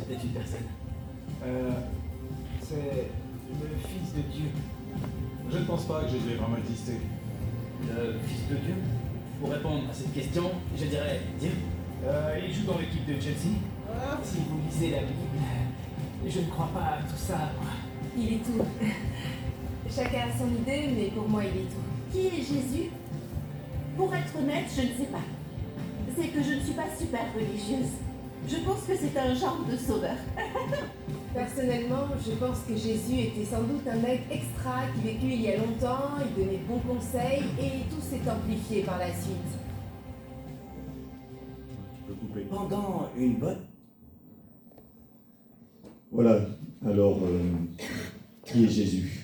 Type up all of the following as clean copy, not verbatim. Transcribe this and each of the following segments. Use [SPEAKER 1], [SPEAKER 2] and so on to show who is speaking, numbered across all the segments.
[SPEAKER 1] c'était une personne.
[SPEAKER 2] C'est le Fils de Dieu.
[SPEAKER 3] Je ne pense pas que Jésus ait vraiment existé.
[SPEAKER 1] Le Fils de Dieu? Pour répondre à cette question, je dirais Dieu.
[SPEAKER 2] Il joue dans l'équipe de Chelsea.
[SPEAKER 1] Si vous lisez la Bible, je ne crois pas à tout ça, moi.
[SPEAKER 4] Il est tout. Chacun a son idée, mais pour moi, il est tout.
[SPEAKER 5] Qui est Jésus? Pour être honnête, je ne sais pas. C'est que je ne suis pas super religieuse. Je pense que c'est un genre de sauveur.
[SPEAKER 4] Personnellement, je pense que Jésus était sans doute un mec extra qui vécut il y a longtemps, il donnait de bons conseils et tout s'est amplifié par la suite.
[SPEAKER 3] Tu peux couper.
[SPEAKER 6] Pendant une bonne...
[SPEAKER 7] Voilà, alors, qui est Jésus?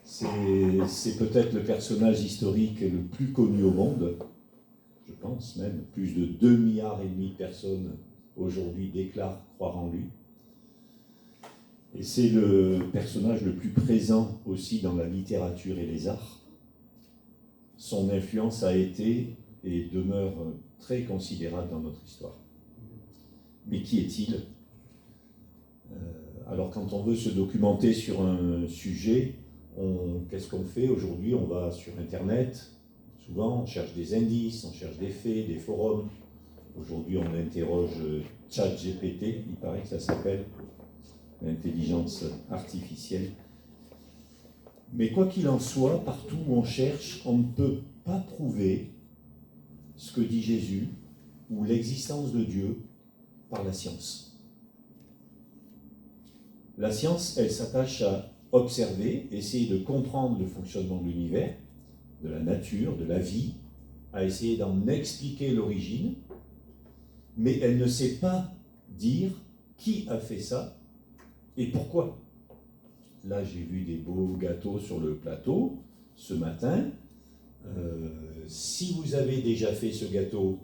[SPEAKER 7] C'est peut-être le personnage historique le plus connu au monde, je pense même. Plus de 2,5 milliards de personnes aujourd'hui déclarent croire en lui. Et c'est le personnage le plus présent aussi dans la littérature et les arts. Son influence a été et demeure très considérable dans notre histoire. Mais qui est-il? Alors quand on veut se documenter sur un sujet, qu'est-ce qu'on fait aujourd'hui? On va sur Internet, souvent on cherche des indices, on cherche des faits, des forums. Aujourd'hui on interroge ChatGPT, il paraît que ça s'appelle l'intelligence artificielle. Mais quoi qu'il en soit, partout où on cherche, on ne peut pas prouver ce que dit Jésus ou l'existence de Dieu par la science. La science, elle s'attache à observer, essayer de comprendre le fonctionnement de l'univers, de la nature, de la vie, à essayer d'en expliquer l'origine, mais elle ne sait pas dire qui a fait ça et pourquoi. Là, j'ai vu des beaux gâteaux sur le plateau ce matin. Si vous avez déjà fait ce gâteau,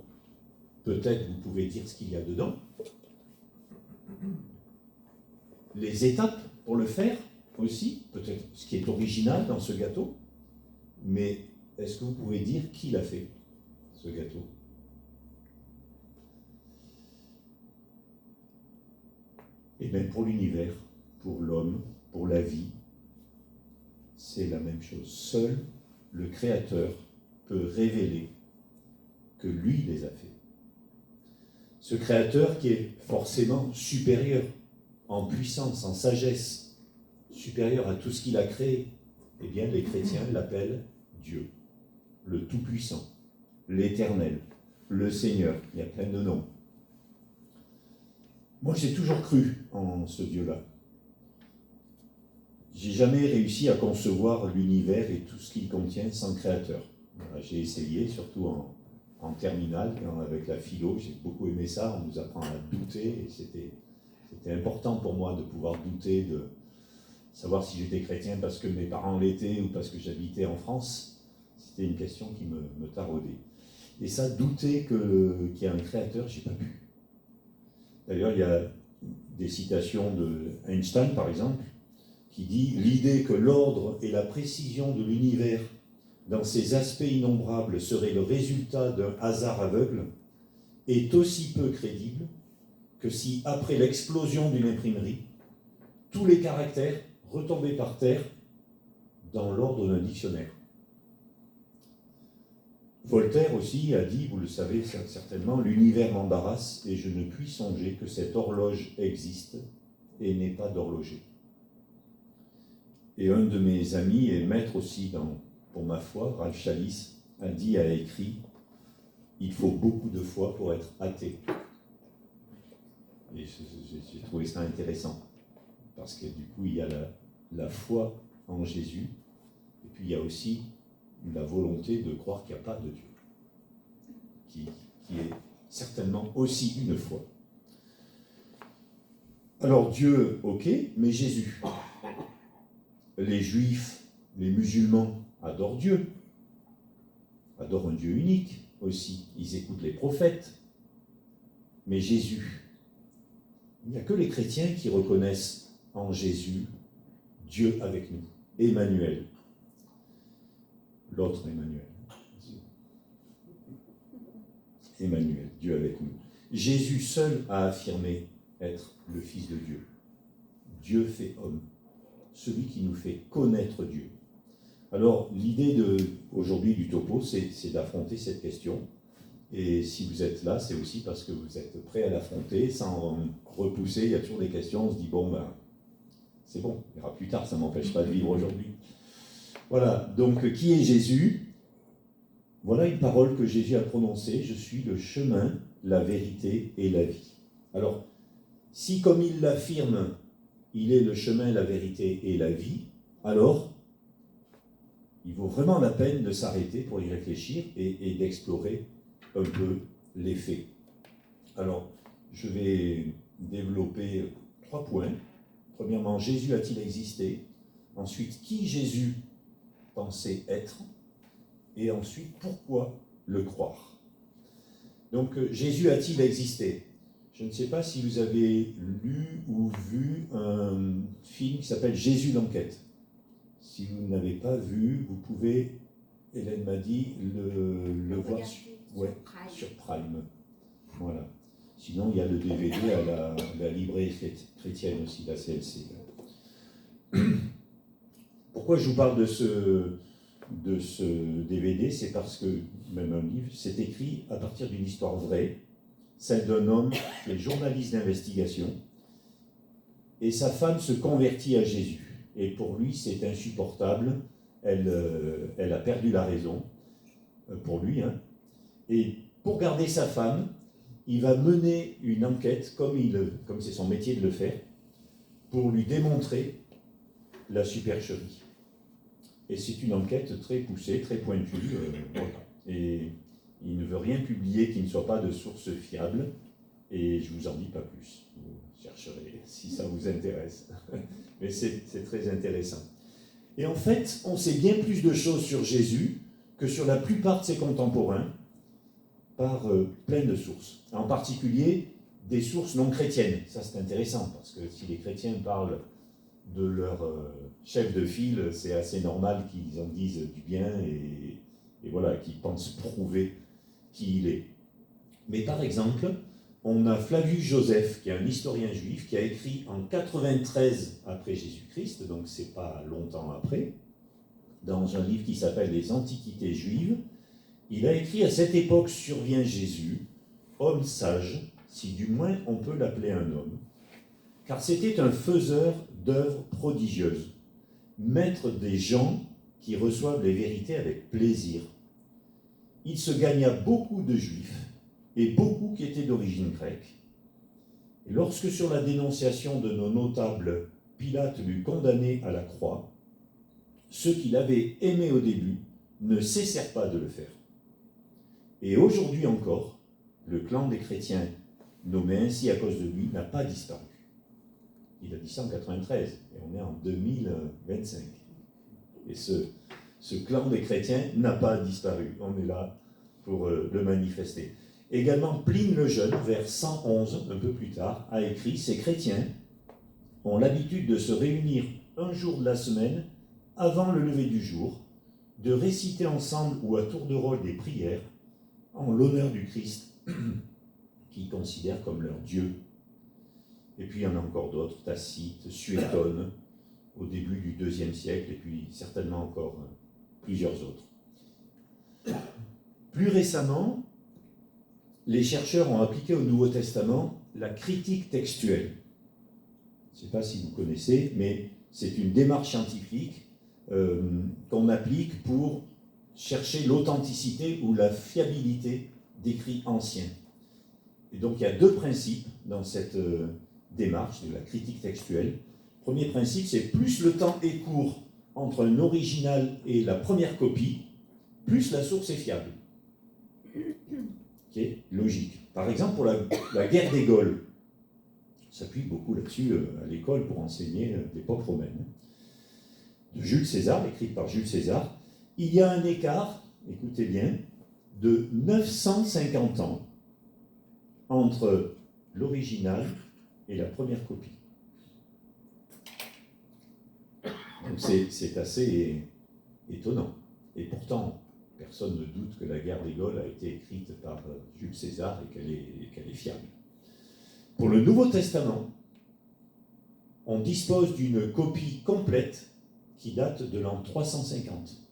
[SPEAKER 7] peut-être vous pouvez dire ce qu'il y a dedans. Les étapes pour le faire aussi, peut-être ce qui est original dans ce gâteau, mais est-ce que vous pouvez dire qui l'a fait, ce gâteau? Et bien pour l'univers, pour l'homme, pour la vie, c'est la même chose. Seul le Créateur peut révéler que lui les a faits. Ce Créateur qui est forcément supérieur en puissance, en sagesse, supérieur à tout ce qu'il a créé, eh bien les chrétiens l'appellent Dieu, le Tout-Puissant, l'Éternel, le Seigneur. Il y a plein de noms. Moi, j'ai toujours cru en ce Dieu-là. J'ai jamais réussi à concevoir l'univers et tout ce qu'il contient sans créateur. Voilà, j'ai essayé, surtout en terminale, avec la philo, j'ai beaucoup aimé ça, on nous apprend à douter, et c'était important pour moi de pouvoir douter, de savoir si j'étais chrétien parce que mes parents l'étaient ou parce que j'habitais en France. C'était une question qui me taraudait. Et ça, douter qu'il y a un créateur, j'ai pas pu. D'ailleurs, il y a des citations de Einstein, par exemple, qui dit « L'idée que l'ordre et la précision de l'univers dans ses aspects innombrables seraient le résultat d'un hasard aveugle est aussi peu crédible que si, après l'explosion d'une imprimerie, tous les caractères retombaient par terre dans l'ordre d'un dictionnaire. » Voltaire aussi a dit, vous le savez certainement, « L'univers m'embarrasse et je ne puis songer que cette horloge existe et n'est pas d'horloger. » Et un de mes amis et maître aussi pour ma foi, Ralph Chalice, a écrit « Il faut beaucoup de foi pour être athée. » Et j'ai trouvé ça intéressant, parce que du coup, il y a la foi en Jésus, et puis il y a aussi la volonté de croire qu'il n'y a pas de Dieu, qui est certainement aussi une foi. Alors Dieu, ok, mais Jésus. Les Juifs, les musulmans adorent Dieu, adorent un Dieu unique aussi, ils écoutent les prophètes, mais Jésus, il n'y a que les chrétiens qui reconnaissent en Jésus Dieu avec nous, Emmanuel. L'autre Emmanuel. Emmanuel, Dieu avec nous. Jésus seul a affirmé être le Fils de Dieu. Dieu fait homme, celui qui nous fait connaître Dieu. Alors, l'idée aujourd'hui du topo, c'est d'affronter cette question. Et si vous êtes là, c'est aussi parce que vous êtes prêts à l'affronter sans repousser. Il y a toujours des questions, on se dit, bon, ben, c'est bon, il y aura plus tard, ça ne m'empêche pas de vivre aujourd'hui. Voilà, donc qui est Jésus? Voilà une parole que Jésus a prononcée, je suis le chemin, la vérité et la vie. Alors, si comme il l'affirme, il est le chemin, la vérité et la vie, alors il vaut vraiment la peine de s'arrêter pour y réfléchir et d'explorer un peu les faits. Alors, je vais développer 3 points. Premièrement, Jésus a-t-il existé? Ensuite, qui Jésus pensait être? Et ensuite, pourquoi le croire? Donc, Jésus a-t-il existé? Je ne sais pas si vous avez lu ou vu un film qui s'appelle Jésus l'enquête. Si vous n'avez pas vu, vous pouvez, Hélène m'a dit, le voir sur Prime. Voilà. Sinon, il y a le DVD à la librairie chrétienne aussi, la CLC. Pourquoi je vous parle de ce DVD? C'est parce que, même un livre, c'est écrit à partir d'une histoire vraie, celle d'un homme qui est journaliste d'investigation, et sa femme se convertit à Jésus. Et pour lui, c'est insupportable, elle a perdu la raison, pour lui, hein. Et pour garder sa femme, il va mener une enquête, comme c'est son métier de le faire, pour lui démontrer la supercherie. Et c'est une enquête très poussée, très pointue, voilà. Et il ne veut rien publier qui ne soit pas de source fiable, et je ne vous en dis pas plus. Vous chercherez si ça vous intéresse. Mais c'est très intéressant. Et en fait, on sait bien plus de choses sur Jésus que sur la plupart de ses contemporains, par plein de sources. En particulier, des sources non chrétiennes. Ça, c'est intéressant, parce que si les chrétiens parlent de leur chef de file, c'est assez normal qu'ils en disent du bien et voilà, qu'ils pensent prouver qui il est. Mais par exemple, on a Flavius Joseph, qui est un historien juif, qui a écrit en 93 après Jésus-Christ, donc c'est pas longtemps après, dans un livre qui s'appelle Les Antiquités juives. Il a écrit: à cette époque survient Jésus, homme sage, si du moins on peut l'appeler un homme, car c'était un faiseur d'œuvres prodigieuses, maître des gens qui reçoivent les vérités avec plaisir. Il se gagna beaucoup de juifs, et beaucoup qui étaient d'origine grecque. Et lorsque sur la dénonciation de nos notables, Pilate l'eut condamné à la croix, ceux qui l'avaient aimé au début ne cessèrent pas de le faire. Et aujourd'hui encore, le clan des chrétiens, nommé ainsi à cause de lui, n'a pas disparu. Il a dit ça en 93, et on est en 2025. Et ce clan des chrétiens n'a pas disparu. On est là pour le manifester. Également, Pline le Jeune, vers 111, un peu plus tard, a écrit: ces chrétiens ont l'habitude de se réunir un jour de la semaine, avant le lever du jour, de réciter ensemble ou à tour de rôle des prières, en l'honneur du Christ, qu'ils considèrent comme leur Dieu. Et puis il y en a encore d'autres, Tacite, Suétone, au début du IIe siècle, et puis certainement encore plusieurs autres. Plus récemment, les chercheurs ont appliqué au Nouveau Testament la critique textuelle. Je ne sais pas si vous connaissez, mais c'est une démarche scientifique qu'on applique pour chercher l'authenticité ou la fiabilité d'écrits anciens. Et donc il y a 2 principes dans cette démarche de la critique textuelle. Premier principe, c'est plus le temps est court entre un original et la première copie, plus la source est fiable. Okay, logique. Par exemple, pour la guerre des Gaules, on s'appuie beaucoup là-dessus à l'école pour enseigner l'époque romaine, de Jules César, écrite par Jules César. Il y a un écart, écoutez bien, de 950 ans entre l'original et la première copie. Donc c'est assez étonnant. Et pourtant, personne ne doute que la guerre des Gaules a été écrite par Jules César et qu'elle est fiable. Pour le Nouveau Testament, on dispose d'une copie complète qui date de l'an 350.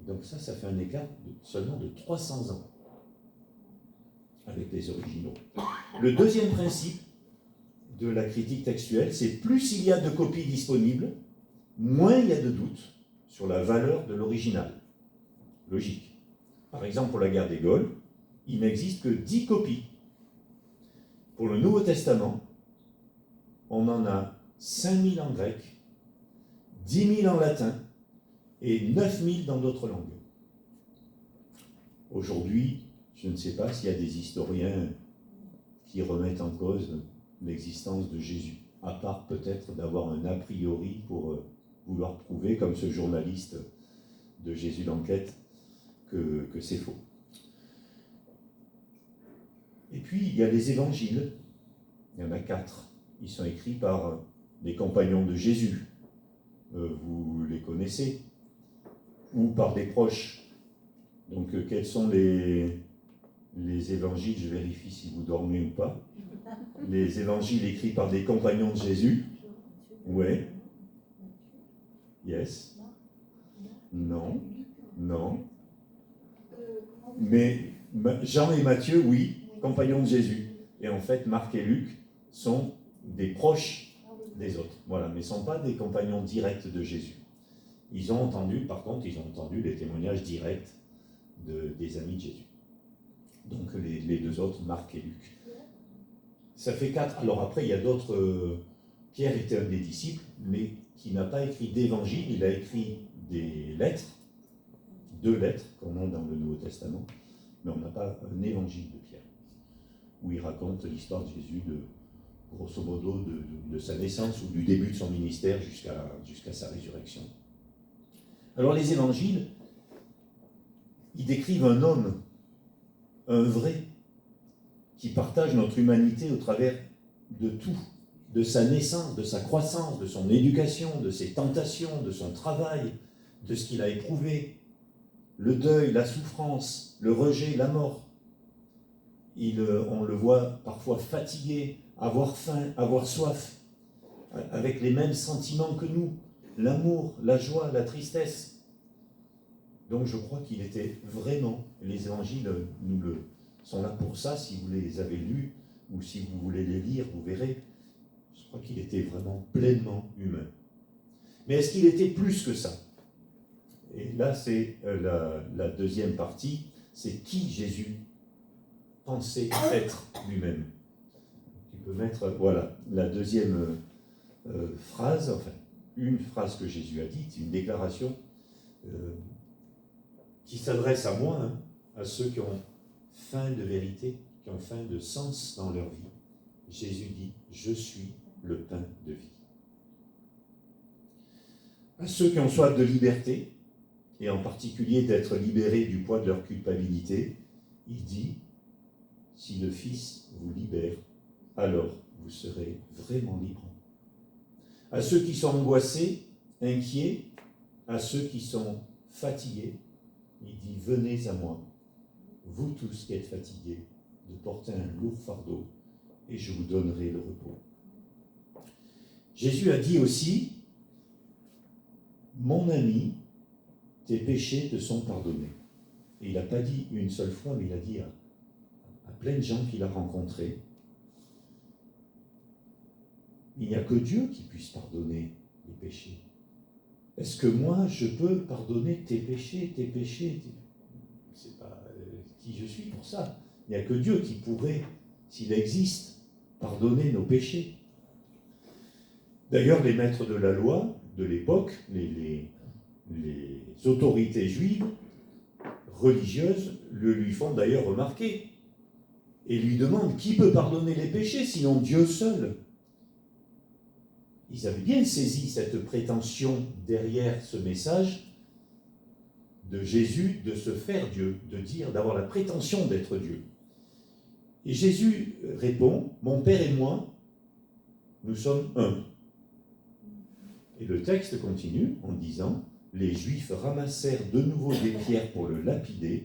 [SPEAKER 7] Donc ça fait un écart seulement de 300 ans avec les originaux. Le deuxième principe de la critique textuelle, c'est plus il y a de copies disponibles, moins il y a de doutes sur la valeur de l'original. Logique. Par exemple, pour la guerre des Gaules, il n'existe que 10 copies. Pour le Nouveau Testament, on en a 5000 en grec, 10 000 en latin et 9000 dans d'autres langues. Aujourd'hui, je ne sais pas s'il y a des historiens qui remettent en cause l'existence de Jésus, à part peut-être d'avoir un a priori pour vouloir prouver, comme ce journaliste de Jésus d'enquête, que c'est faux. Et puis, il y a les évangiles. Il y en a 4. Ils sont écrits par des compagnons de Jésus. Vous les connaissez. Ou par des proches. Donc, quels sont les évangiles? Je vérifie si vous dormez ou pas. Les évangiles écrits par des compagnons de Jésus. Ouais. Yes. Non. Non. Mais Jean et Matthieu, oui, compagnons de Jésus. Et en fait, Marc et Luc sont des proches des autres. Voilà, mais ne sont pas des compagnons directs de Jésus. Ils ont entendu les témoignages directs des amis de Jésus. Donc les deux autres, Marc et Luc. Ça fait 4. Alors après, il y a d'autres... Pierre était un des disciples, mais qui n'a pas écrit d'évangile. Il a écrit des lettres, 2 lettres qu'on a dans le Nouveau Testament, mais on n'a pas un évangile de Pierre, où il raconte l'histoire de Jésus, grosso modo, de sa naissance ou du début de son ministère jusqu'à sa résurrection. Alors les évangiles, ils décrivent un homme, un vrai, qui partage notre humanité au travers de tout, de sa naissance, de sa croissance, de son éducation, de ses tentations, de son travail, de ce qu'il a éprouvé, le deuil, la souffrance, le rejet, la mort. On le voit parfois fatigué, avoir faim, avoir soif, avec les mêmes sentiments que nous, l'amour, la joie, la tristesse. Donc je crois qu'il était vraiment, les évangiles sont là pour ça, si vous les avez lus, ou si vous voulez les lire, vous verrez, je crois qu'il était vraiment pleinement humain. Mais est-ce qu'il était plus que ça? Et là, c'est la deuxième partie, c'est qui Jésus pensait être lui-même. Tu peux mettre, voilà, la deuxième phrase, enfin, une phrase que Jésus a dite, une déclaration qui s'adresse à moi, à ceux qui ont faim de vérité, qui ont faim de sens dans leur vie. Jésus dit, je suis le pain de vie. À ceux qui ont soif de liberté, et en particulier d'être libérés du poids de leur culpabilité, il dit, si le Fils vous libère, alors vous serez vraiment libre. À ceux qui sont angoissés, inquiets, à ceux qui sont fatigués, il dit, venez à moi, vous tous qui êtes fatigués, de porter un lourd fardeau, et je vous donnerai le repos. Jésus a dit aussi, mon ami, tes péchés te sont pardonnés. Et il n'a pas dit une seule fois, mais il a dit à plein de gens qu'il a rencontrés, il n'y a que Dieu qui puisse pardonner les péchés. Est-ce que moi, je peux pardonner tes péchés? Je ne sais pas qui je suis pour ça. Il n'y a que Dieu qui pourrait, s'il existe, pardonner nos péchés. D'ailleurs, les maîtres de la loi de l'époque, les autorités juives, religieuses, le lui font d'ailleurs remarquer et lui demandent qui peut pardonner les péchés, sinon Dieu seul. Ils avaient bien saisi cette prétention derrière ce message de Jésus de se faire Dieu, de dire, d'avoir la prétention d'être Dieu. Et Jésus répond, mon Père et moi, nous sommes un. Et le texte continue en disant, les Juifs ramassèrent de nouveau des pierres pour le lapider,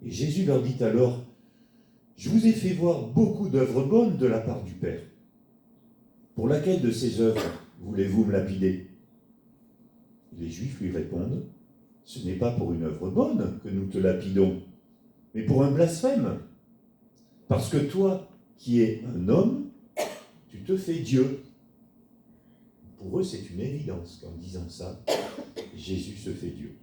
[SPEAKER 7] et Jésus leur dit alors, Je vous ai fait voir beaucoup d'œuvres bonnes de la part du Père. Pour laquelle de ces œuvres voulez-vous me lapider? Les Juifs lui répondent, ce n'est pas pour une œuvre bonne que nous te lapidons, mais pour un blasphème. Parce que toi, qui es un homme, tu te fais Dieu. Pour eux, c'est une évidence qu'en disant ça, Jésus se fait Dieu.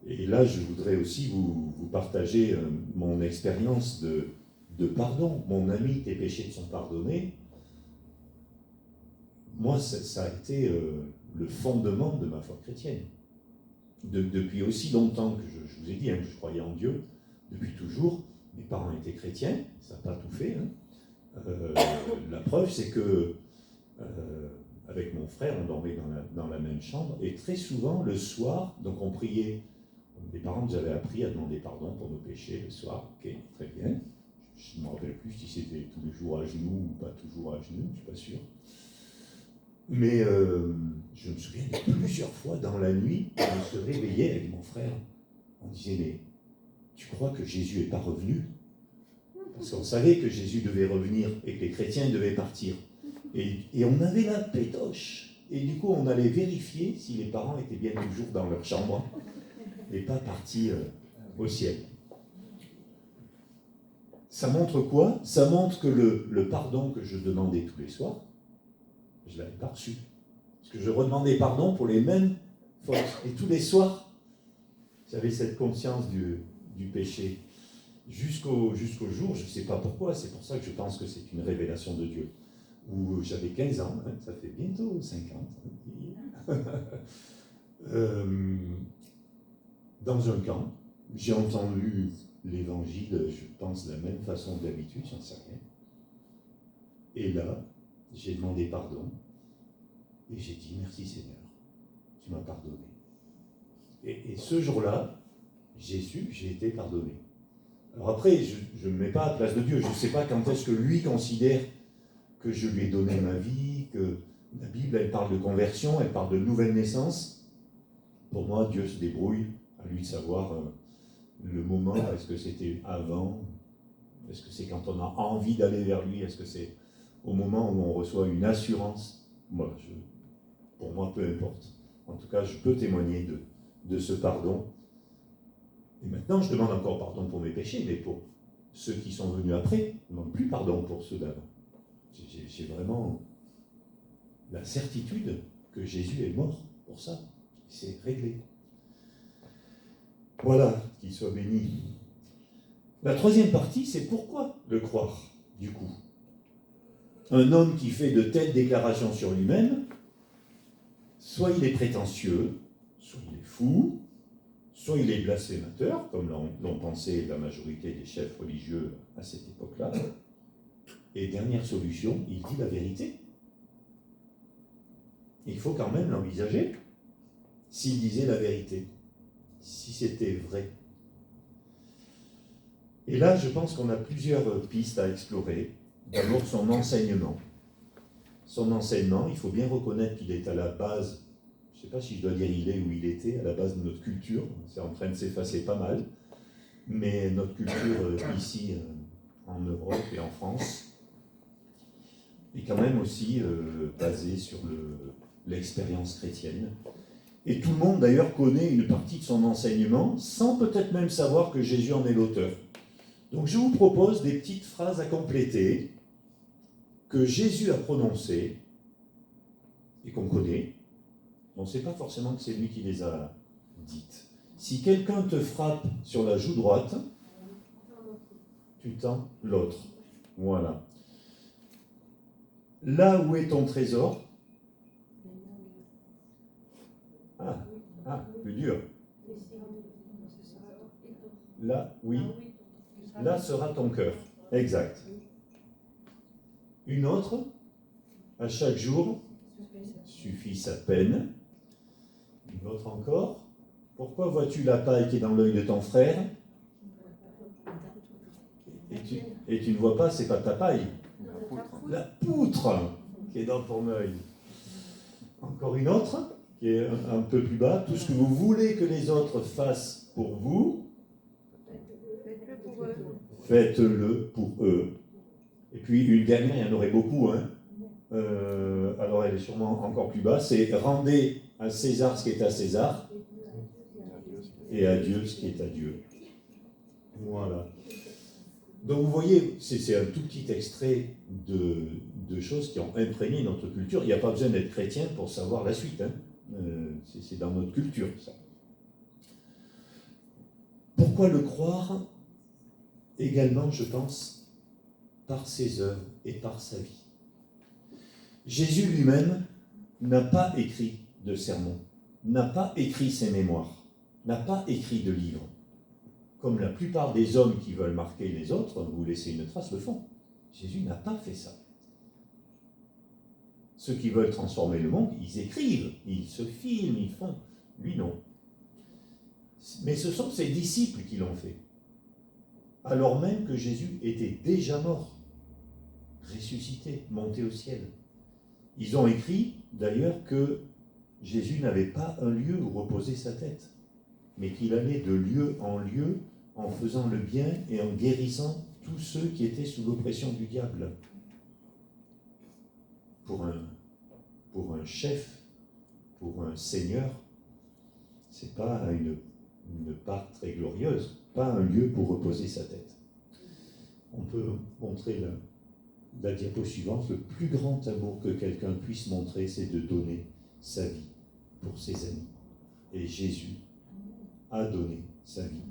[SPEAKER 7] Et là, je voudrais aussi vous partager mon expérience de pardon. Mon ami, tes péchés te sont pardonnés. Moi, ça a été le fondement de ma foi chrétienne. Depuis aussi longtemps que je vous ai dit que je croyais en Dieu, depuis toujours, mes parents étaient chrétiens, ça n'a pas tout fait. La preuve, c'est que avec mon frère, on dormait dans la même chambre, et très souvent, le soir, donc on priait. Les parents nous avaient appris à demander pardon pour nos péchés le soir. Ok, très bien. Je ne me rappelle plus si c'était tous les jours à genoux ou pas toujours à genoux, je ne suis pas sûr. Mais je me souviens de plusieurs fois dans la nuit, on se réveillait avec mon frère. On disait, mais tu crois que Jésus n'est pas revenu? Parce qu'on savait que Jésus devait revenir et que les chrétiens devaient partir. Et on avait la pétoche. Et du coup, on allait vérifier si les parents étaient bien toujours dans leur chambre et pas partis au ciel. Ça montre quoi? Ça montre que le pardon que je demandais tous les soirs, je ne l'avais pas reçu. Parce que je redemandais pardon pour les mêmes fautes. Et tous les soirs, j'avais cette conscience du péché. Jusqu'au jour, je ne sais pas pourquoi, c'est pour ça que je pense que c'est une révélation de Dieu, où j'avais 15 ans, ça fait bientôt 50. Dans un camp, j'ai entendu l'évangile, je pense, de la même façon que d'habitude, j'en sais rien. Et là, j'ai demandé pardon, et j'ai dit, merci Seigneur, tu m'as pardonné. Et ce jour-là, j'ai su que j'ai été pardonné. Alors après, je ne me mets pas à la place de Dieu, je ne sais pas quand est-ce que lui considère que je lui ai donné ma vie, que la Bible, elle parle de conversion, elle parle de nouvelle naissance. Pour moi, Dieu se débrouille, à lui de savoir le moment, est-ce que c'était avant, est-ce que c'est quand on a envie d'aller vers lui, est-ce que c'est au moment où on reçoit une assurance. Pour moi, peu importe. En tout cas, je peux témoigner de ce pardon. Et maintenant, je demande encore pardon pour mes péchés, mais pour ceux qui sont venus après, je ne demande plus pardon pour ceux d'avant. J'ai vraiment la certitude que Jésus est mort pour ça. C'est réglé. Voilà, qu'il soit béni. La troisième partie, c'est pourquoi le croire, du coup. Un homme qui fait de telles déclarations sur lui-même, soit il est prétentieux, soit il est fou, soit il est blasphémateur, comme l'ont pensé la majorité des chefs religieux à cette époque-là. Et dernière solution, il dit la vérité. Il faut quand même l'envisager, s'il disait la vérité, si c'était vrai. Et là, je pense qu'on a plusieurs pistes à explorer. D'abord, son enseignement. Son enseignement, il faut bien reconnaître qu'il est à la base, je ne sais pas si je dois dire il est ou il était, à la base de notre culture. C'est en train de s'effacer pas mal. Mais notre culture ici, en Europe et en France, est quand même aussi basée sur l'expérience chrétienne. Et tout le monde d'ailleurs connaît une partie de son enseignement, sans peut-être même savoir que Jésus en est l'auteur. Donc je vous propose des petites phrases à compléter, que Jésus a prononcées, et qu'on connaît. On ne sait pas forcément que c'est lui qui les a dites. Si quelqu'un te frappe sur la joue droite, tu tends l'autre. Voilà. Là où est ton trésor? Plus dur. Là, oui. Là sera ton cœur. Exact. Une autre, à chaque jour, suffit sa peine. Une autre encore. Pourquoi vois-tu la paille qui est dans l'œil de ton frère et tu ne vois pas, c'est pas ta paille. La poutre qui est dans ton œil. Encore une autre, qui est un peu plus bas. Tout ce que vous voulez que les autres fassent pour vous, Faites-le pour eux. Et puis une dernière, il y en aurait beaucoup, hein. Alors elle est sûrement encore plus basse, c'est rendez à César ce qui est à César et à Dieu ce qui est à Dieu. Voilà. Donc vous voyez, c'est un tout petit extrait de choses qui ont imprégné notre culture. Il n'y a pas besoin d'être chrétien pour savoir la suite, hein. C'est dans notre culture, ça. Pourquoi le croire? Également, je pense, par ses œuvres et par sa vie. Jésus lui-même n'a pas écrit de sermon, n'a pas écrit ses mémoires, n'a pas écrit de livres. Comme la plupart des hommes qui veulent marquer les autres, vous laisser une trace, le font. Jésus n'a pas fait ça. Ceux qui veulent transformer le monde, ils écrivent, ils se filment, ils font. Lui, non. Mais ce sont ses disciples qui l'ont fait. Alors même que Jésus était déjà mort, ressuscité, monté au ciel. Ils ont écrit, d'ailleurs, que Jésus n'avait pas un lieu où reposer sa tête, mais qu'il allait de lieu en lieu en faisant le bien et en guérissant tous ceux qui étaient sous l'oppression du diable. Pour un chef, pour un seigneur, c'est pas une part très glorieuse, pas un lieu pour reposer sa tête. On peut montrer la diapo suivante. Le plus grand amour que quelqu'un puisse montrer, c'est de donner sa vie pour ses amis. Et Jésus a donné sa vie,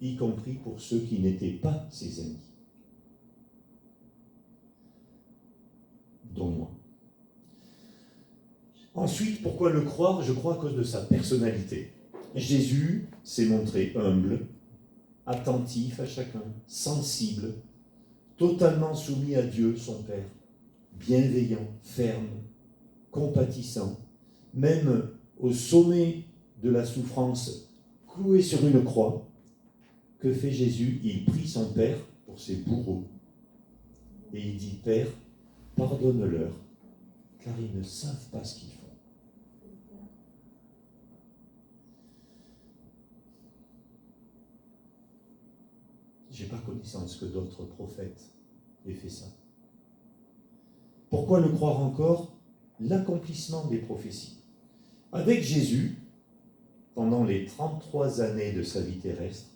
[SPEAKER 7] y compris pour ceux qui n'étaient pas ses amis, dont moi. Ensuite, pourquoi le croire? Je crois à cause de sa personnalité. Jésus s'est montré humble, attentif à chacun, sensible, totalement soumis à Dieu, son Père, bienveillant, ferme, compatissant, même au sommet de la souffrance, cloué sur une croix. Que fait Jésus? Il prie son Père pour ses bourreaux. Et il dit, Père, pardonne-leur, car ils ne savent pas ce qu'ils font. Je n'ai pas connaissance que d'autres prophètes aient fait ça. Pourquoi le croire encore? L'accomplissement des prophéties. Avec Jésus, pendant les 33 années de sa vie terrestre,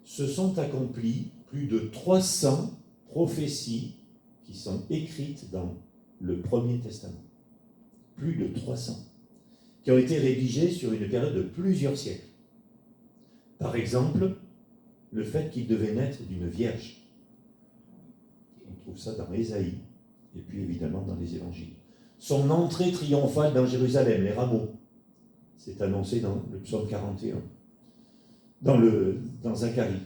[SPEAKER 7] se sont accomplies plus de 300 prophéties qui sont écrites dans le Premier Testament. Plus de 300. Qui ont été rédigées sur une période de plusieurs siècles. Par exemple, le fait qu'il devait naître d'une vierge. On trouve ça dans Ésaïe, et puis évidemment dans les évangiles. Son entrée triomphale dans Jérusalem, les rameaux, c'est annoncé dans le psaume 41, dans Zacharie.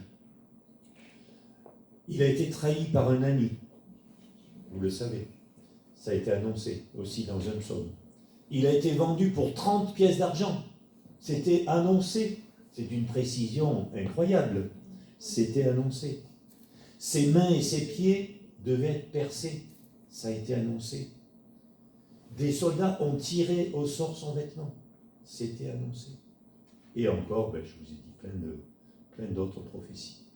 [SPEAKER 7] Il a été trahi par un ami, vous le savez, ça a été annoncé aussi dans un psaume. Il a été vendu pour 30 pièces d'argent, c'était annoncé, c'est d'une précision incroyable. C'était annoncé. Ses mains et ses pieds devaient être percés. Ça a été annoncé. Des soldats ont tiré au sort son vêtement. C'était annoncé. Et encore, je vous ai dit plein d'autres prophéties.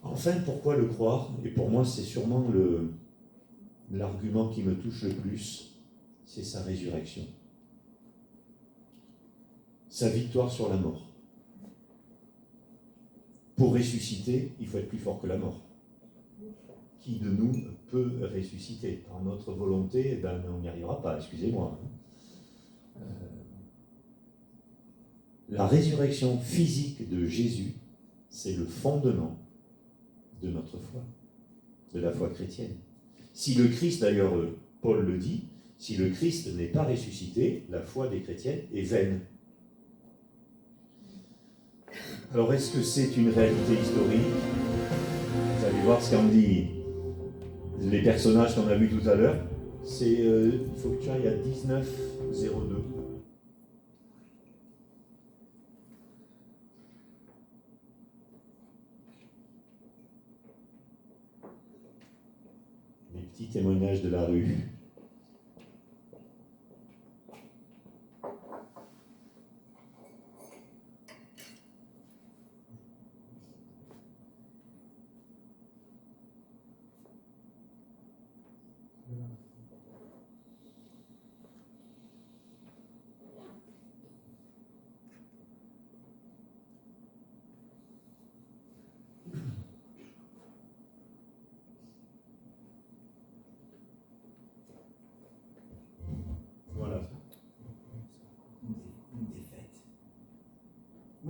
[SPEAKER 7] Enfin, pourquoi le croire? Et pour moi, c'est sûrement l'argument qui me touche le plus, c'est sa résurrection. Sa victoire sur la mort. Pour ressusciter, il faut être plus fort que la mort. Qui de nous peut ressusciter? Par notre volonté, on n'y arrivera pas, excusez-moi. La résurrection physique de Jésus, c'est le fondement de notre foi, de la foi chrétienne. Si le Christ, d'ailleurs, Paul le dit, si le Christ n'est pas ressuscité, la foi des chrétiens est vaine. Alors, est-ce que c'est une réalité historique? Vous allez voir ce qu'en dit les personnages qu'on a vus tout à l'heure. Il faut que tu ailles à 1902. Les petits témoignages de la rue.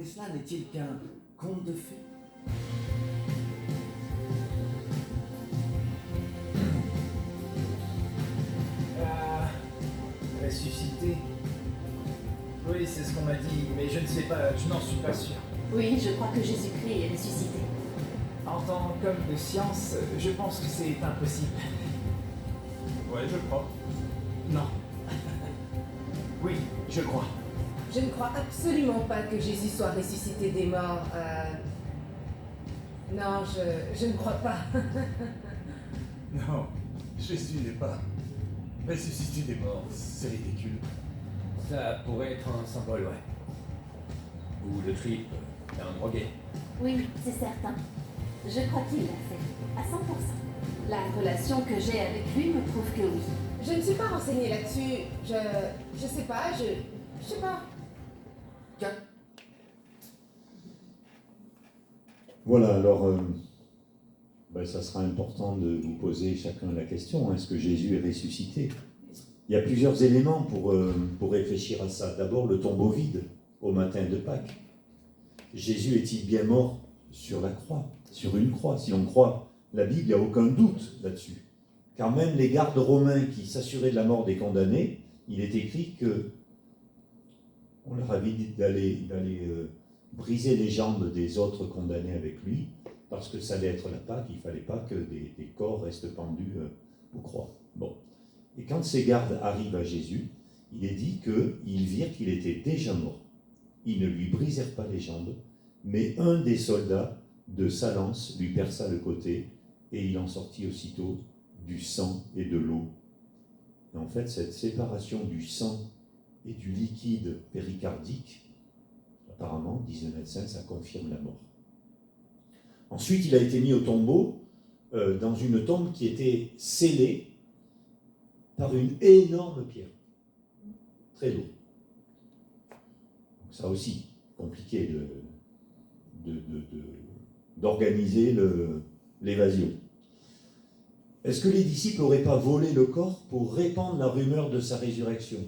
[SPEAKER 6] Mais cela n'est-il qu'un conte de fées?
[SPEAKER 2] Ressuscité. Oui, c'est ce qu'on m'a dit, mais je ne sais pas, je n'en suis pas sûr.
[SPEAKER 5] Oui, je crois que Jésus-Christ est ressuscité.
[SPEAKER 2] En tant qu'homme de science, je pense que c'est impossible.
[SPEAKER 3] Ouais, je crois.
[SPEAKER 2] Non. Oui, je crois.
[SPEAKER 4] Je ne crois absolument pas que Jésus soit ressuscité des morts. Non, je ne crois pas.
[SPEAKER 3] Non, Jésus n'est pas ressuscité des morts. C'est ridicule.
[SPEAKER 1] Ça pourrait être un symbole, ouais. Ou le trip d'un drogué.
[SPEAKER 5] Oui, c'est certain. Je crois qu'il l'a fait, à 100%. La relation que j'ai avec lui me prouve que oui.
[SPEAKER 4] Je ne suis pas renseignée là-dessus. Je sais pas, je sais pas.
[SPEAKER 7] Voilà, alors, ça sera important de vous poser chacun la question, est-ce que Jésus est ressuscité? Il y a plusieurs éléments pour réfléchir à ça. D'abord, le tombeau vide au matin de Pâques. Jésus est-il bien mort sur la croix, sur une croix? Si on croit la Bible, il n'y a aucun doute là-dessus. Car même les gardes romains qui s'assuraient de la mort des condamnés, il est écrit que on leur avait dit d'aller briser les jambes des autres condamnés avec lui, parce que ça allait être la Pâque, il ne fallait pas que des corps restent pendus aux croix. Bon. Et quand ces gardes arrivent à Jésus, il est dit qu'ils virent qu'il était déjà mort. Ils ne lui brisèrent pas les jambes, mais un des soldats de sa lance lui perça le côté, et il en sortit aussitôt du sang et de l'eau. Et en fait, cette séparation du sang et du liquide péricardique, apparemment, disent les médecins, ça confirme la mort. Ensuite, il a été mis au tombeau, dans une tombe qui était scellée par une énorme pierre, très lourde. Donc ça aussi, compliqué d'organiser l'évasion. Est-ce que les disciples n'auraient pas volé le corps pour répandre la rumeur de sa résurrection?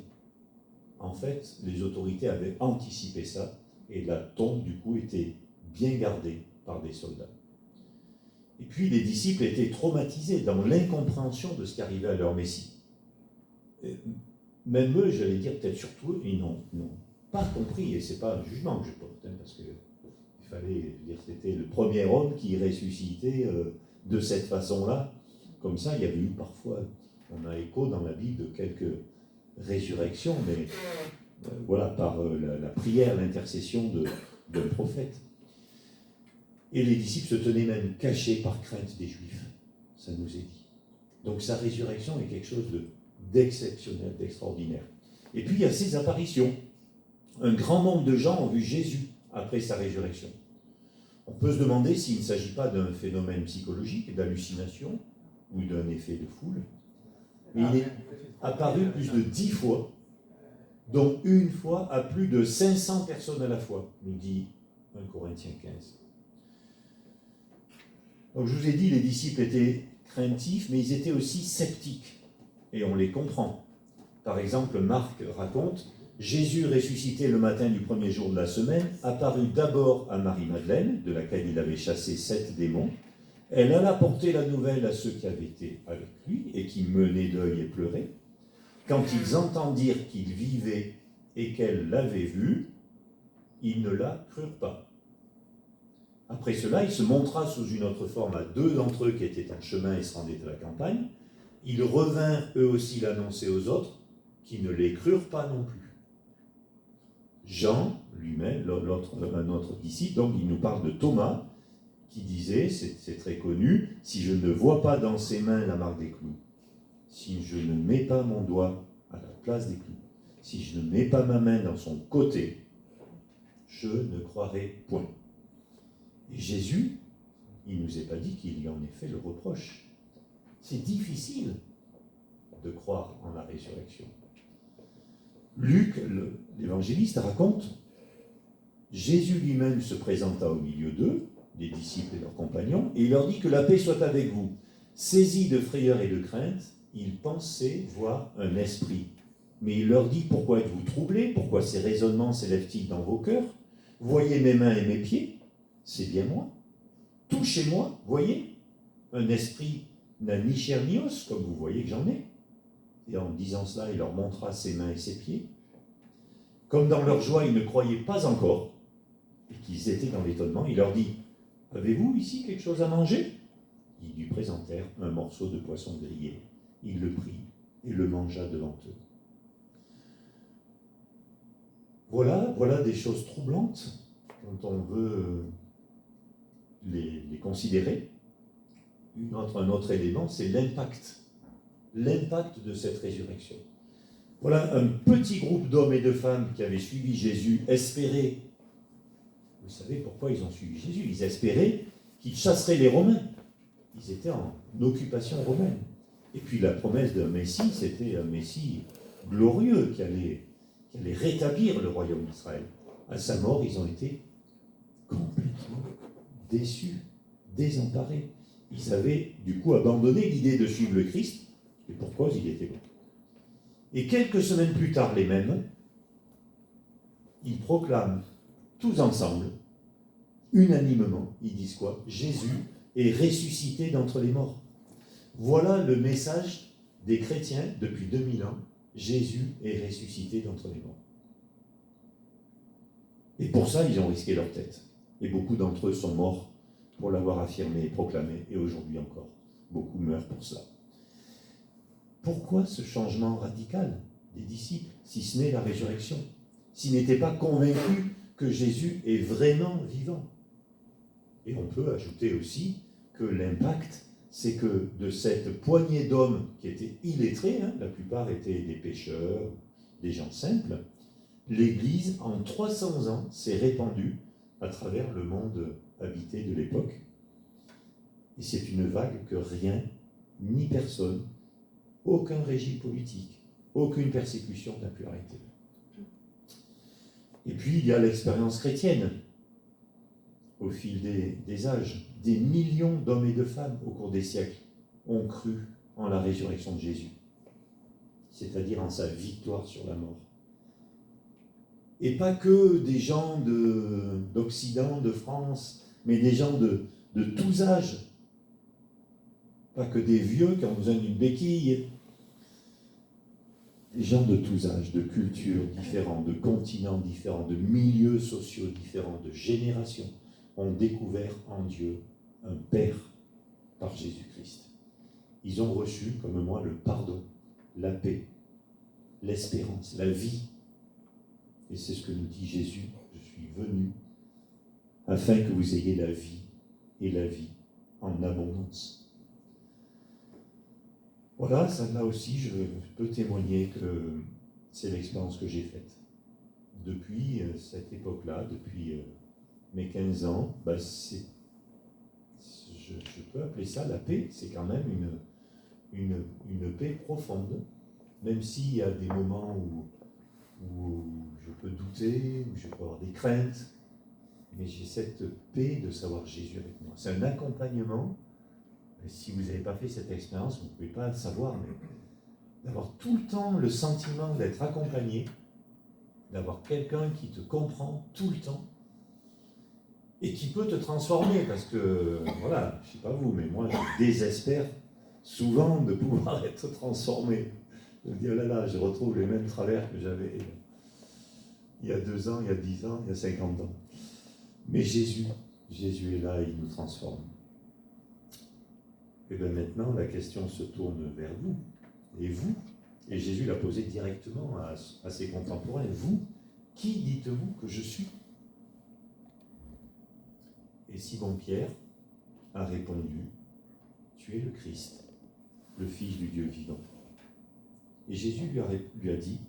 [SPEAKER 7] En fait, les autorités avaient anticipé ça, et la tombe, du coup, était bien gardée par des soldats. Et puis, les disciples étaient traumatisés dans l'incompréhension de ce qui arrivait à leur Messie. Et même eux, j'allais dire, peut-être surtout eux, ils n'ont pas compris, et ce n'est pas un jugement que je porte, parce qu'il fallait dire c'était le premier homme qui ressuscitait de cette façon-là. Comme ça, il y avait eu parfois, on a écho dans la Bible de quelques résurrections, mais voilà, par la prière, l'intercession d'un prophète. Et les disciples se tenaient même cachés par crainte des Juifs, ça nous est dit. Donc sa résurrection est quelque chose d'exceptionnel, d'extraordinaire. Et puis il y a ces apparitions. Un grand nombre de gens ont vu Jésus après sa résurrection. On peut se demander s'il ne s'agit pas d'un phénomène psychologique, d'hallucination, ou d'un effet de foule. Mais il est apparu plus de 10 fois, dont une fois à plus de 500 personnes à la fois, nous dit 1 Corinthiens 15. Donc je vous ai dit, les disciples étaient craintifs, mais ils étaient aussi sceptiques, et on les comprend. Par exemple, Marc raconte, Jésus ressuscité le matin du premier jour de la semaine, apparut d'abord à Marie-Madeleine, de laquelle il avait chassé 7 démons. Elle alla porter la nouvelle à ceux qui avaient été avec lui et qui menaient d'œil et pleuraient. Quand ils entendirent qu'il vivait et qu'elle l'avait vu, ils ne la crurent pas. Après cela, il se montra sous une autre forme à 2 d'entre eux qui étaient en chemin et se rendaient à la campagne. Ils revinrent eux aussi l'annoncer aux autres, qui ne les crurent pas non plus. Jean, lui-même, un autre disciple, donc il nous parle de Thomas, qui disait, c'est très connu, si je ne vois pas dans ses mains la marque des clous, si je ne mets pas mon doigt à la place des clous, si je ne mets pas ma main dans son côté, je ne croirai point. Et Jésus, il ne nous a pas dit qu'il lui en ait fait le reproche. C'est difficile de croire en la résurrection. Luc, l'évangéliste, raconte, Jésus lui-même se présenta au milieu d'eux, les disciples et leurs compagnons, et il leur dit que la paix soit avec vous. Saisis de frayeur et de crainte, ils pensaient voir un esprit. Mais il leur dit, pourquoi êtes-vous troublés? Pourquoi ces raisonnements s'élèvent-ils dans vos cœurs? Voyez mes mains et mes pieds, c'est bien moi. Touchez-moi, voyez. Un esprit n'a ni chair ni os, comme vous voyez que j'en ai. Et en disant cela, il leur montra ses mains et ses pieds. Comme dans leur joie, ils ne croyaient pas encore, et qu'ils étaient dans l'étonnement, il leur dit, « Avez-vous ici quelque chose à manger ?» Ils lui présentèrent un morceau de poisson grillé. Il le prit et le mangea devant eux. Voilà des choses troublantes quand on veut les considérer. Un autre élément, c'est l'impact de cette résurrection. Voilà un petit groupe d'hommes et de femmes qui avaient suivi Jésus, espéraient. Vous savez pourquoi ils ont suivi Jésus? Ils espéraient qu'il chasserait les Romains. Ils étaient en occupation romaine. Et puis la promesse d'un Messie, c'était un Messie glorieux qui allait rétablir le royaume d'Israël. À sa mort, ils ont été complètement déçus, désemparés. Ils avaient du coup abandonné l'idée de suivre le Christ, et pour cause il était bon. Et quelques semaines plus tard, les mêmes, ils proclament tous ensemble, unanimement, ils disent quoi? Jésus est ressuscité d'entre les morts. Voilà le message des chrétiens depuis 2000 ans. Jésus est ressuscité d'entre les morts. Et pour ça, ils ont risqué leur tête. Et beaucoup d'entre eux sont morts pour l'avoir affirmé et proclamé, et aujourd'hui encore, beaucoup meurent pour cela. Pourquoi ce changement radical des disciples, si ce n'est la résurrection, s'ils n'étaient pas convaincus que Jésus est vraiment vivant? Et on peut ajouter aussi que l'impact, c'est que de cette poignée d'hommes qui étaient illettrés, la plupart étaient des pêcheurs, des gens simples, l'Église, en 300 ans, s'est répandue à travers le monde habité de l'époque. Et c'est une vague que rien, ni personne, aucun régime politique, aucune persécution n'a pu arrêter. Et puis, il y a l'expérience chrétienne. Au fil des âges, des millions d'hommes et de femmes au cours des siècles ont cru en la résurrection de Jésus, c'est-à-dire en sa victoire sur la mort. Et pas que des gens d'Occident, de France, mais des gens de tous âges. Pas que des vieux qui ont besoin d'une béquille. Des gens de tous âges, de cultures différentes, de continents différents, de milieux sociaux différents, de générations, ont découvert en Dieu un Père par Jésus-Christ. Ils ont reçu, comme moi, le pardon, la paix, l'espérance, la vie. Et c'est ce que nous dit Jésus, je suis venu afin que vous ayez la vie, et la vie en abondance. Voilà, ça là aussi, je peux témoigner que c'est l'expérience que j'ai faite. Depuis cette époque-là, depuis mes 15 ans, je peux appeler ça la paix. C'est quand même une paix profonde, même s'il y a des moments où je peux douter, où je peux avoir des craintes, mais j'ai cette paix de savoir Jésus avec moi. C'est un accompagnement. Et si vous n'avez pas fait cette expérience, vous ne pouvez pas le savoir, mais d'avoir tout le temps le sentiment d'être accompagné, d'avoir quelqu'un qui te comprend tout le temps, et qui peut te transformer, parce que, voilà, je ne sais pas vous, mais moi, je désespère souvent de pouvoir être transformé. Je me dis, oh là là, je retrouve les mêmes travers que j'avais il y a 2 ans, il y a 10 ans, il y a 50 ans. Mais Jésus est là et il nous transforme. Et bien maintenant, la question se tourne vers vous. Et vous, et Jésus l'a posé directement à ses contemporains, vous, qui dites-vous que je suis? Et Simon-Pierre a répondu, tu es le Christ, le Fils du Dieu vivant. Et Jésus lui a dit,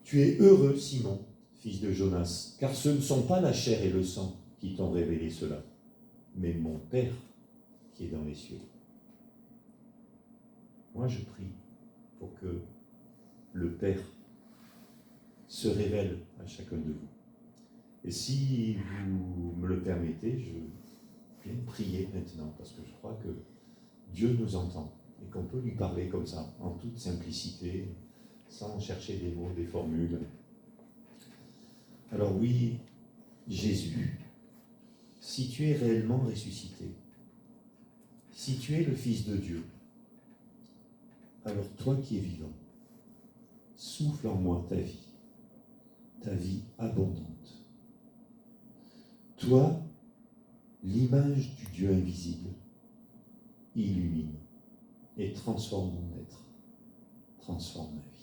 [SPEAKER 7] tu es heureux, Simon, fils de Jonas, car ce ne sont pas la chair et le sang qui t'ont révélé cela, mais mon Père qui est dans les cieux. Moi, je prie pour que le Père se révèle à chacun de vous. Et si vous me le permettez, je viens prier maintenant, parce que je crois que Dieu nous entend et qu'on peut lui parler comme ça, en toute simplicité, sans chercher des mots, des formules. Alors oui, Jésus, si tu es réellement ressuscité, si tu es le Fils de Dieu, alors toi qui es vivant, souffle en moi ta vie abondante. Toi, l'image du Dieu invisible, illumine et transforme mon être, transforme ma vie.